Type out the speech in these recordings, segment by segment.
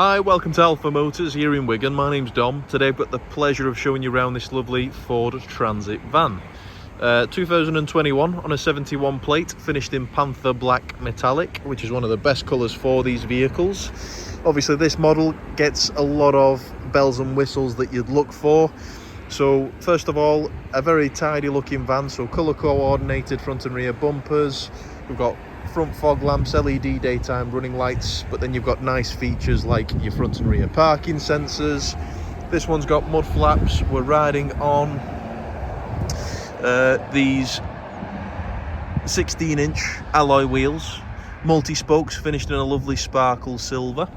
Hi, welcome to Alpha Motors here in Wigan. My name's Dom. Today I've got the pleasure of showing you around this lovely Ford Transit van. 2021 on a 71 plate, finished in Panther Black Metallic, which is one of the best colours for these vehicles. Obviously this model gets a lot of bells and whistles that you'd look for. So first of all, a very tidy looking van, so colour coordinated front and rear bumpers. We've got front fog lamps, LED daytime running lights, but then you've got nice features like your front and rear parking sensors. This one's got mud flaps. We're riding on these 16-inch alloy wheels, multi-spokes finished in a lovely sparkle silver.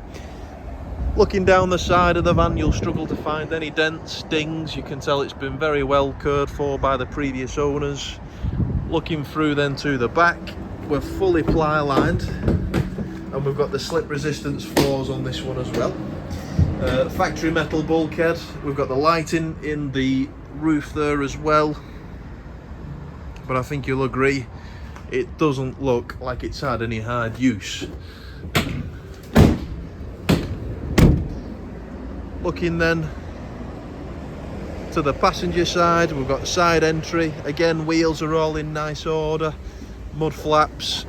Looking down the side of the van, you'll struggle to find any dents, dings. You can tell it's been very well cared for by the previous owners. Looking through then to the back, we're fully ply-lined, and we've got the slip resistance floors on this one as well. Factory metal bulkhead. We've got the lighting in the roof there as well, but I think you'll agree it doesn't look like it's had any hard use. Looking then to the passenger side, we've got side entry. Again, wheels are all in nice order. Mud flaps.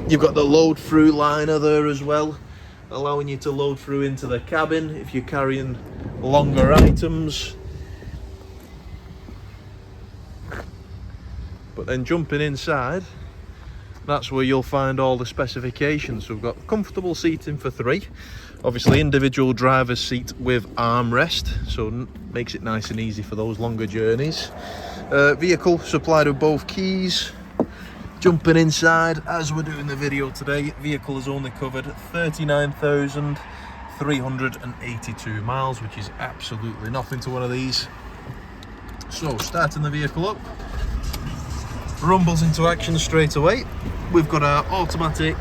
You've got the load through liner there as well, allowing you to load through into the cabin if you're carrying longer items. But then jumping inside, that's where you'll find all the specifications. So we've got comfortable seating for three, obviously individual driver's seat with armrest, so makes it nice and easy for those longer journeys. Vehicle supplied with both keys. Jumping inside, as we're doing the video today, vehicle has only covered 39,382 miles, which is absolutely nothing to one of these. So starting the vehicle up, rumbles into action straight away. We've got our automatic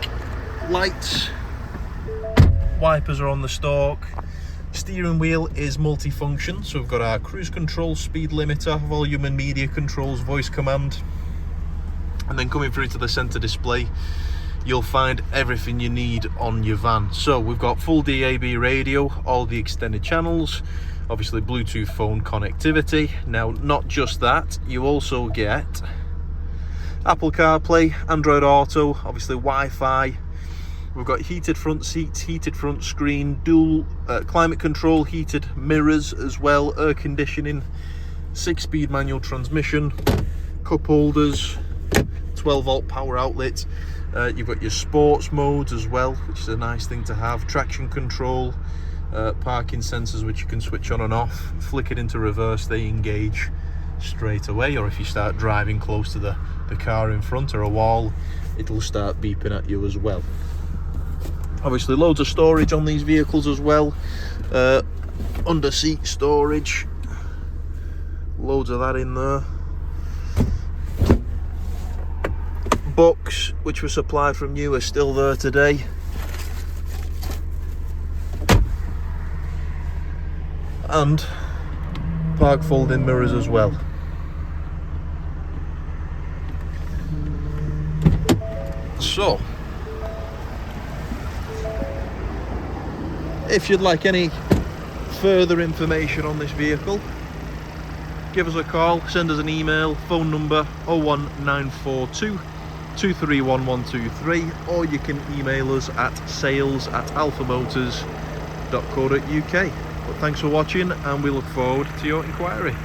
lights, wipers are on the stalk, steering wheel is multifunction, so we've got our cruise control, speed limiter, volume and media controls, voice command. And then coming through to the center display, you'll find everything you need on your van. So we've got full DAB radio, all the extended channels, obviously Bluetooth phone connectivity. Now, not just that, you also get Apple CarPlay, Android Auto, obviously Wi-Fi. We've got heated front seats, heated front screen, dual climate control, heated mirrors as well, air conditioning, 6-speed manual transmission, cup holders, 12-volt power outlet. You've got your sports modes as well, which is a nice thing to have. Traction control, parking sensors which you can switch on and off. Flick it into reverse, they engage straight away, or if you start driving close to the car in front or a wall, it'll start beeping at you as well. Obviously loads of storage on these vehicles as well. Under seat storage, loads of that in there. Books which were supplied from you are still there today. And park folding mirrors as well. So if you'd like any further information on this vehicle, give us a call, send us an email, phone number 01942 231123, or you can email us at sales@alphamotors.co.uk. But thanks for watching, and we look forward to your inquiry.